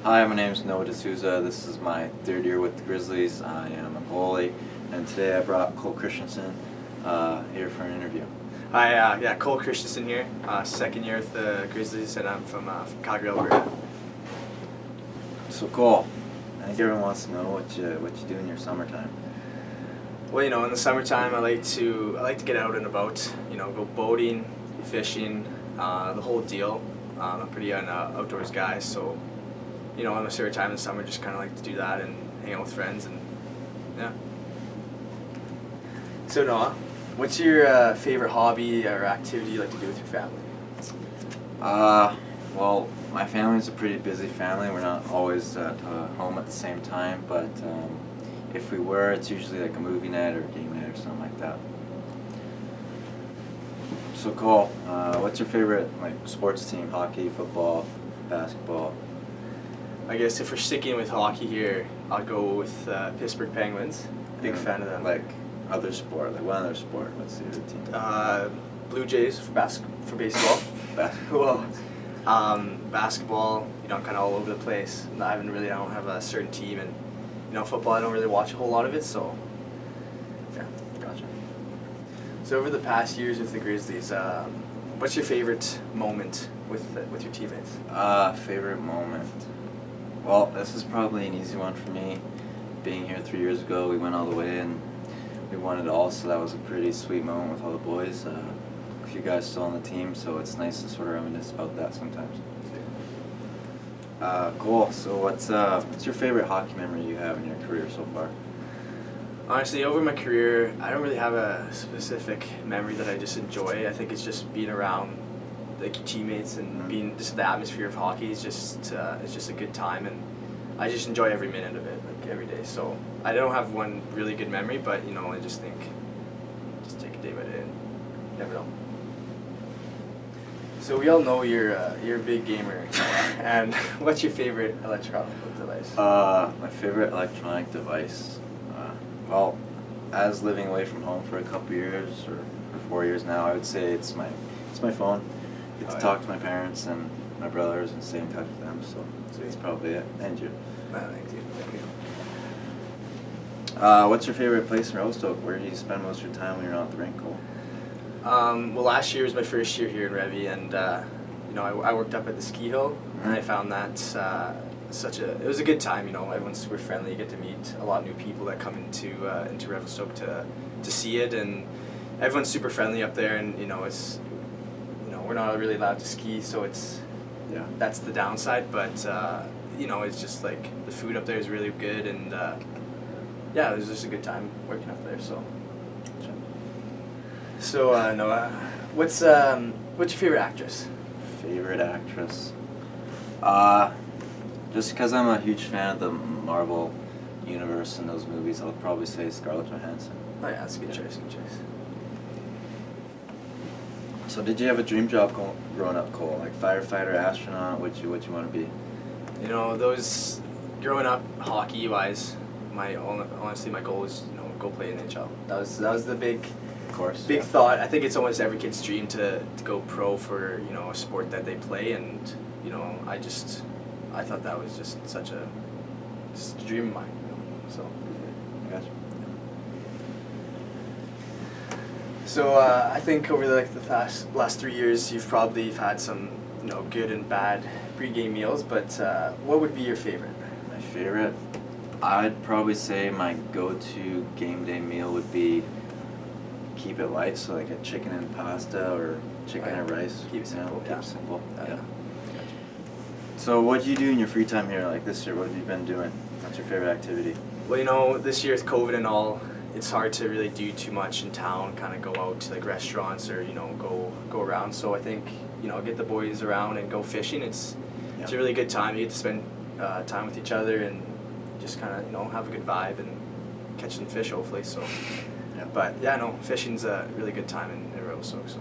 Hi, my name is DeSouza. This is my third year with the Grizzlies. I am a goalie, and today I brought Kole Christensson here for an interview. Hi, Kole Christensson here. Second year with the Grizzlies, and I'm from Calgary, Alberta. So Kole, I think everyone wants to know what you do in your summertime. Well, in the summertime, I like to get out and about. Go boating, fishing, the whole deal. I'm pretty an outdoors guy, so on my favorite time in the summer, just kind of like to do that and hang out with friends and yeah. So Noah, what's your favorite hobby or activity you like to do with your family? Well, my family's a pretty busy family. We're not always at home at the same time, but if we were, it's usually like a movie night or a game night or something like that. So Kole, what's your favorite sports team? Hockey, football, basketball? I guess if we're sticking with hockey here, I'll go with Pittsburgh Penguins. Big fan of them. Other sport, one other sport. What's the other team? Blue Jays for baseball. Basketball. Basketball, I'm kind of all over the place. I don't have a certain team, and football, I don't really watch a whole lot of it, so yeah. Gotcha. So over the past years with the Grizzlies, what's your favorite moment with your teammates? Favorite moment. Well, this is probably an easy one for me. Being here 3 years ago, we went all the way and we won it all, so that was a pretty sweet moment with all the boys. A few guys still on the team, so it's nice to sort of reminisce about that sometimes. Cool. So what's your favorite hockey memory you have in your career so far? Honestly, over my career, I don't really have a specific memory that I just enjoy. I think it's just being around your teammates and being just the atmosphere of hockey is just it's just a good time, and I just enjoy every minute of it, every day. So I don't have one really good memory, but I just think just take it day by day and never know. So we all know you're a big gamer, and what's your favorite electronic device? My favorite electronic device. Well, as living away from home for a couple years or for 4 years now, I would say it's my phone. I get to talk to my parents and my brothers and stay in touch with them, so that's probably it. And you? Thank you. What's your favorite place in Revelstoke? Where do you spend most of your time when you're not at the rink, Kole? Well, last year was my first year here in Revy, and I worked up at the ski hill, and I found that it was a good time. Everyone's super friendly. You get to meet a lot of new people that come into Revelstoke to see it, and everyone's super friendly up there. And it's we're not really allowed to ski, so that's the downside. But it's just the food up there is really good, and it was just a good time working up there. So Noah, what's your favorite actress? Favorite actress? Just because I'm a huge fan of the Marvel universe and those movies, I'll probably say Scarlett Johansson. Oh yeah, that's a good choice. So did you have a dream job growing up, Kole? Like firefighter, astronaut? What you want to be? Those growing up hockey wise, honestly my goal was go play in NHL. That was the big thought. I think it's almost every kid's dream to go pro for a sport that they play, and I thought that was just such a dream of mine. So. Gotcha. So I think over the last 3 years, you've probably had some good and bad pre-game meals. But what would be your favorite? My favorite, I'd probably say my go-to game day meal would be keep it light, so like a chicken and pasta or chicken and rice. Keep it simple. Keep it simple. Yeah. So what do you do in your free time here? Like this year, what have you been doing? What's your favorite activity? Well, this year with COVID and all, it's hard to really do too much in town, kind of go out to restaurants or go around. So I think get the boys around and go fishing. It's a really good time. You get to spend time with each other and just kind of have a good vibe and catch some fish hopefully. So but fishing's a really good time in Revelstoke. So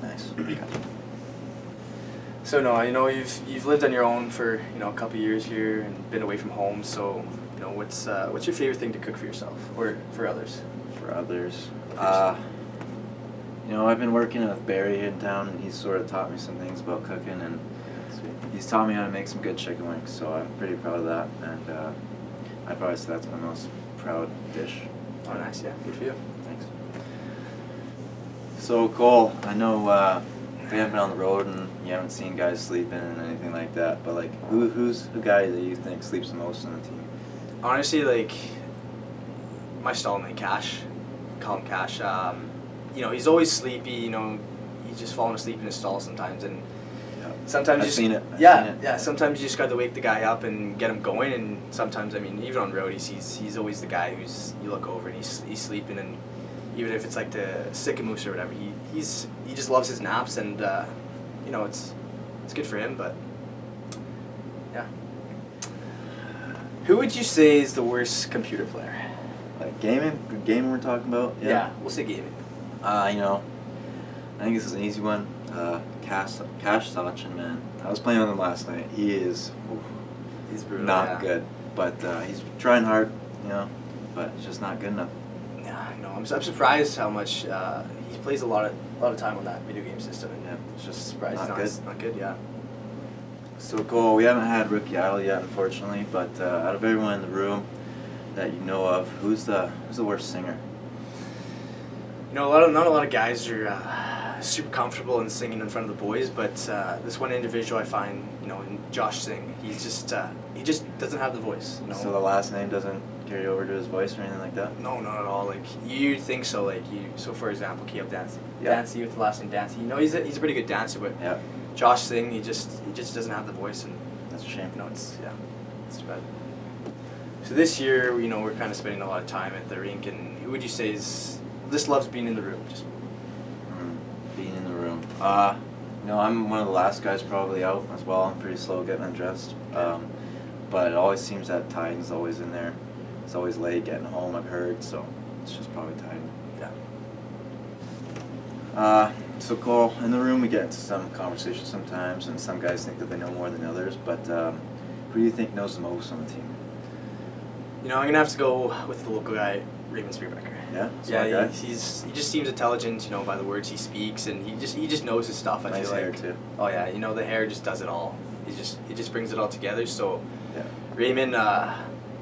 nice. So you've lived on your own for a couple years here and been away from home. So what's your favorite thing to cook for yourself or for others? For others, I've been working with Barry in town, and he's sort of taught me some things about cooking, and he's taught me how to make some good chicken wings, so I'm pretty proud of that. And I'd probably say that's my most proud dish. Oh, nice. Yeah, good for you. Thanks. So Kole, I know we haven't been on the road and you haven't seen guys sleeping and anything like that, but like, who's the guy that you think sleeps the most on the team? Honestly, like, my stallmate Cash, call him Cash. You know, he's always sleepy. You know, he's just falling asleep in his stall sometimes, and sometimes I've you seen it. Yeah. Sometimes you just got to wake the guy up and get him going, and sometimes, I mean, even on road, he's always the guy who's you look over and he's sleeping, and even if it's like the Sycamoose or whatever, he just loves his naps, and you know, it's good for him. But yeah, who would you say is the worst computer player? Like gaming we're talking about? Yeah, we'll say gaming. You know, I think this is an easy one. Cash Sachin, man. I was playing with him last night. He is He's brutal. not good, but he's trying hard, you know, but it's just not good enough. Yeah, I know. I'm surprised how much he plays a lot of time on that video game system, and Yeah, it's just surprised not it's not good. Yeah. So Cole, we haven't had Rookie Idol yet, unfortunately, but out of everyone in the room that you know of, who's the worst singer? You know, not a lot of guys are super comfortable in singing in front of the boys, but this one individual I find, you know, in Josh Singh, he just doesn't have the voice. You know? So the last name doesn't carry over to his voice or anything like that? No, not at all. Like, you'd think so. Like, so for example, Caleb Dancy. Yeah. Dancy with the last name Dancy. You know, he's a pretty good dancer, but Yeah, Josh Singh, he just doesn't have the voice, and that's a shame. you know, it's too bad. So this year, you know, we're kind of spending a lot of time at the rink, and who would you say just loves being in the room? Just Being in the room. You know, I'm one of the last guys probably out as well. I'm pretty slow getting undressed. But it always seems that Titan's always in there. It's always late getting home, I've heard, so it's just probably Titan. yeah. So Cole, in the room we get into some conversations sometimes, and some guys think that they know more than others, but who do you think knows the most on the team? You know, I'm gonna have to go with the local guy, Raymond Spearbecker. Yeah? Smart guy? He just seems intelligent, you know, by the words he speaks, and he just knows his stuff. I Nice feel hair like. too. Oh yeah, you know, the hair just does it all. He just brings it all together. So, Yeah. Raymond,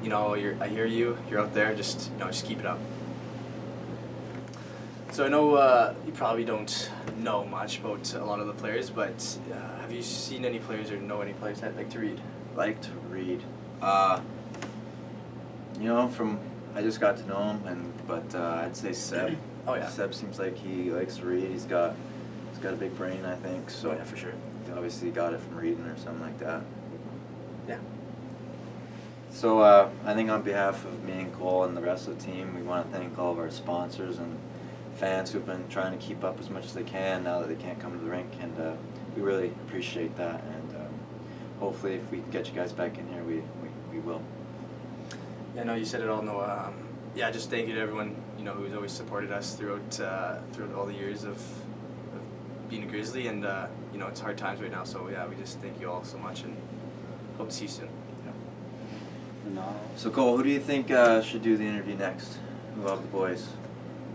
you know, I hear you. You're out there. Just keep it up. So I know you probably don't know much about a lot of the players, but have you seen any players or know any players that like to read? Like to read. You know, I just got to know him, but I'd say Seb. Oh yeah. Seb seems like he likes to read. He's got a big brain, I think. So Oh yeah, for sure. he obviously got it from reading or something like that. Yeah. So I think on behalf of me and Cole and the rest of the team, we want to thank all of our sponsors and fans who've been trying to keep up as much as they can now that they can't come to the rink, and we really appreciate that. And hopefully, if we can get you guys back in here, we will. Yeah, no, you said it all, Noah. Yeah, just thank you to everyone, you know, who's always supported us throughout all the years of being a Grizzly, and you know, it's hard times right now. So yeah, we just thank you all so much, and hope to see you soon. No. So Cole, who do you think should do the interview next? Who of the boys?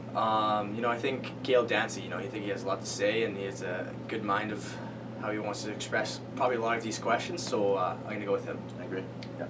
You know, I think Caleb Dancy. You know, I think he has a lot to say, and he has a good mind of how he wants to express probably a lot of these questions. So I'm gonna go with him. I agree. Yeah.